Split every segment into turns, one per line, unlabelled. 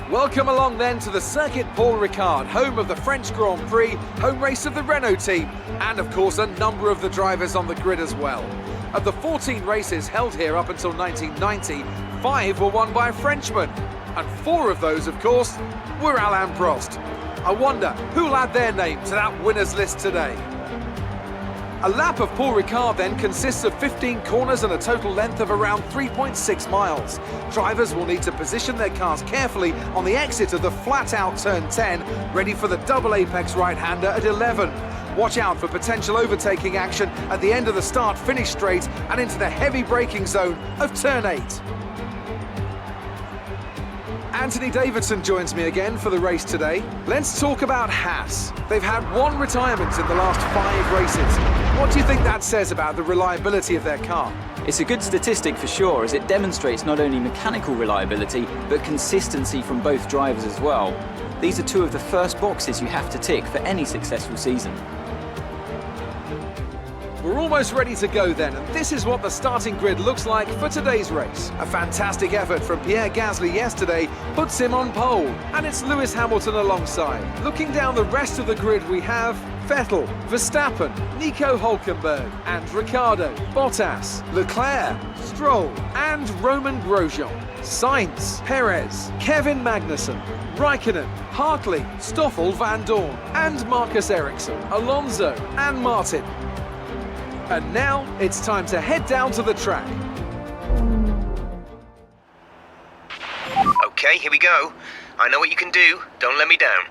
Welcome along then to the Circuit Paul Ricard, home of the French Grand Prix, home race of the Renault team, and of course a number of the drivers on the grid as well. Of the 14 races held here up until 1990, 5 were won by a Frenchman, and 4 of those, of course, were Alain Prost. I wonder who'll add their name to that winners list today. A lap of Paul Ricard then consists of 15 corners and a total length of around 3.6 miles. Drivers will need to position their cars carefully on the exit of the flat-out turn 10, ready for the double apex right-hander at 11. Watch out for potential overtaking action at the end of the start-finish straight and into the heavy braking zone of turn 8. Anthony Davidson joins me again for the race today. Let's talk about Haas. They've had 1 retirement in the last 5 races. What do you think that says about the reliability of their car?
It's a good statistic for sure, as it demonstrates not only mechanical reliability, but consistency from both drivers as well. These are 2 of the first boxes you have to tick for any successful season.
We're almost ready to go then, and this is what the starting grid looks like for today's race. A fantastic effort from Pierre Gasly yesterday puts him on pole, and it's Lewis Hamilton alongside. Looking down the rest of the grid, we have Vettel, Verstappen, Nico Hülkenberg, and Ricciardo, Bottas, Leclerc, Stroll, and Romain Grosjean. Sainz, Perez, Kevin Magnussen, Raikkonen, Hartley, Stoffel Van Dorn, and Marcus Ericsson, Alonso, and Martin. And now it's time to head down to the track.
Okay, here we go. I know what you can do. Don't let me down.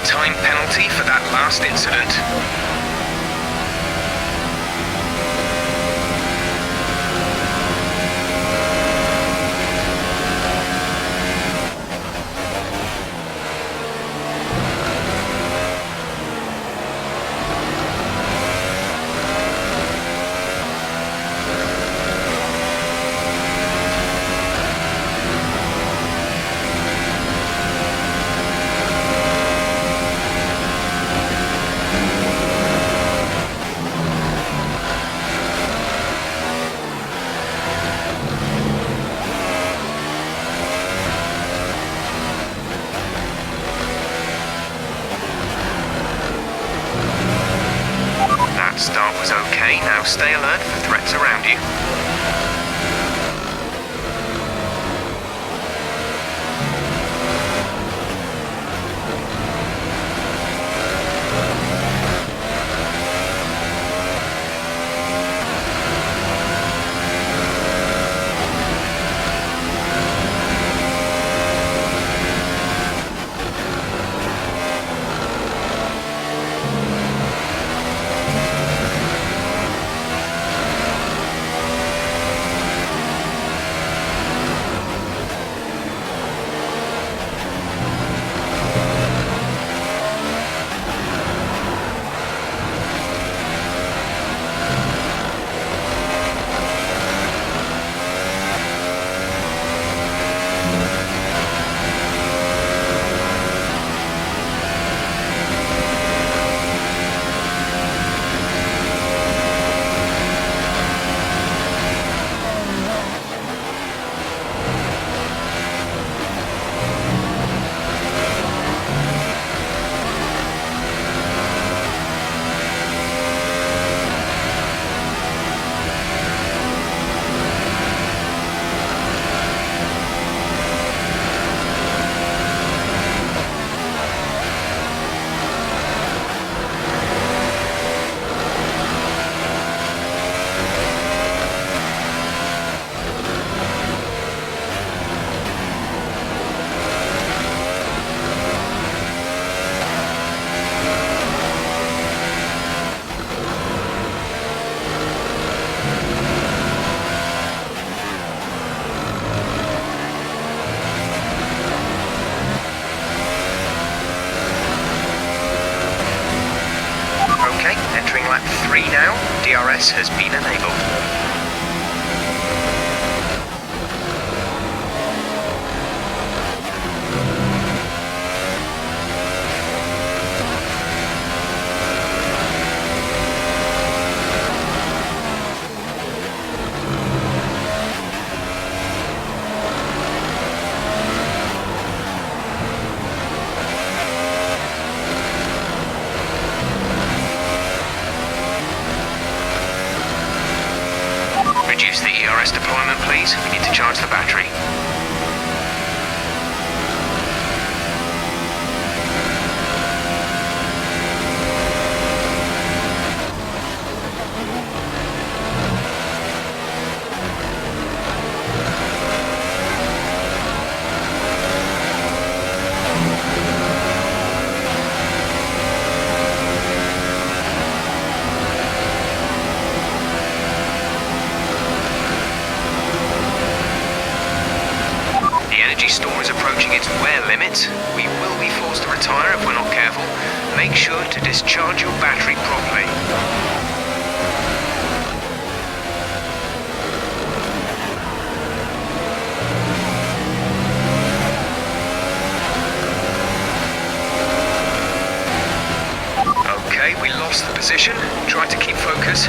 Time penalty for that last incident. Start was okay, now stay alert for threats around you. lap 3 now. DRS has been enabled. Reduce the ERS deployment, please. We need to charge the battery. Store is approaching its wear limit. We will be forced to retire if we're not careful. Make sure to discharge your battery properly. Okay, we lost the position. Try to keep focus.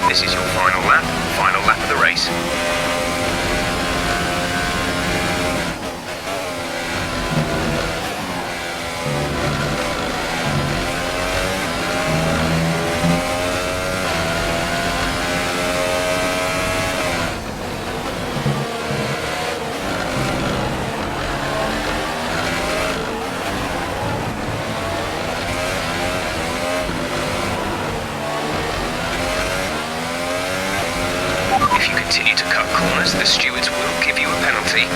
This is your final lap of the race. If you continue to cut corners, the stewards will give you a penalty.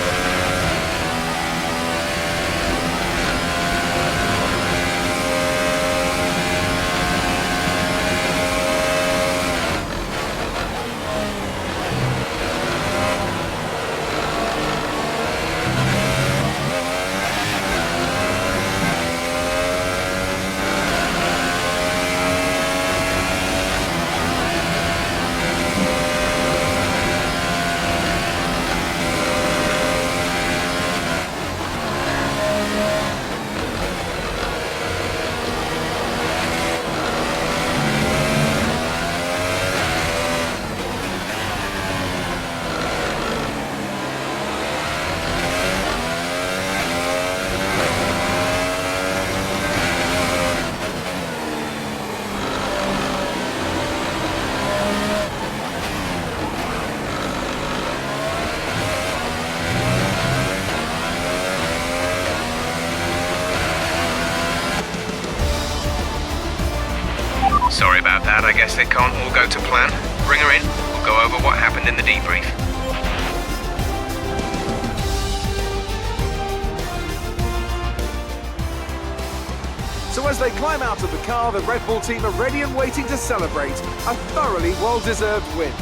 guess they can't all go to plan. Bring her in, we'll go over what happened in the debrief.
So as they climb out of the car, the Red Bull team are ready and waiting to celebrate a thoroughly well-deserved win.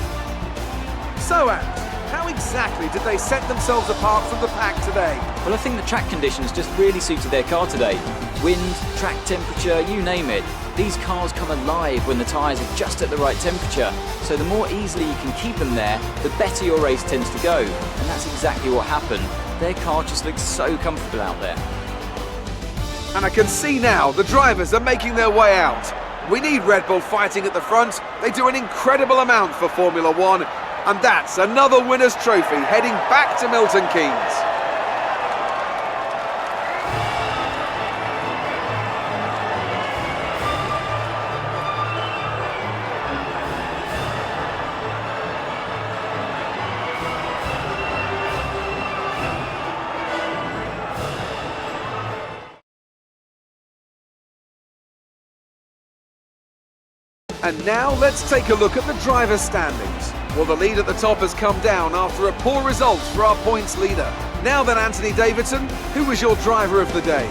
So, Ant, how exactly did they set themselves apart from the pack today?
Well, I think the track conditions just really suited their car today. Wind, track temperature, you name it. These cars come alive when the tyres are just at the right temperature. So the more easily you can keep them there, the better your race tends to go. And that's exactly what happened. Their car just looks so comfortable out there.
And I can see now the drivers are making their way out. We need Red Bull fighting at the front. They do an incredible amount for Formula One. And that's another winner's trophy heading back to Milton Keynes. And now let's take a look at the driver's standings. Well, the lead at the top has come down after a poor result for our points leader. Now then, Anthony Davidson, who was your driver of the day?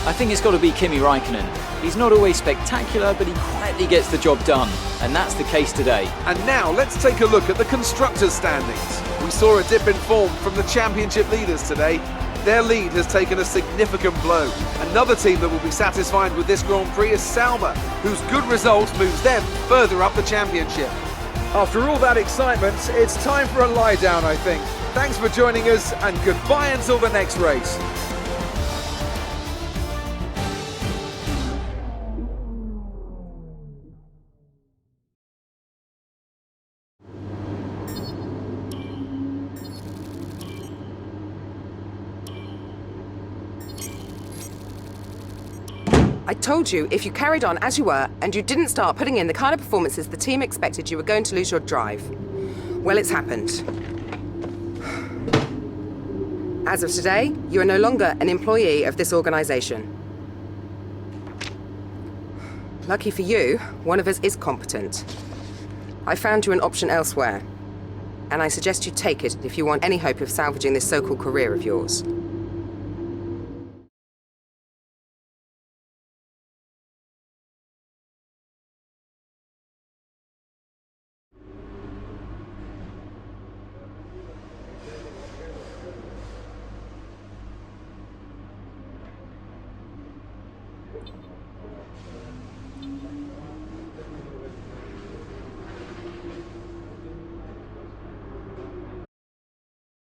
I think it's got to be Kimi Räikkönen. He's not always spectacular, but he quietly gets the job done. And that's the case today.
And now let's take a look at the constructors' standings. We saw a dip in form from the championship leaders today. Their lead has taken a significant blow. Another team that will be satisfied with this Grand Prix is Sauber, whose good result moves them further up the championship. After all that excitement, it's time for a lie down, I think. Thanks for joining us, and goodbye until the next race.
I told you, if you carried on as you were, and you didn't start putting in the kind of performances the team expected, you were going to lose your drive. Well, it's happened. As of today, you are no longer an employee of this organisation. Lucky for you, one of us is competent. I found you an option elsewhere, and I suggest you take it if you want any hope of salvaging this so-called career of yours.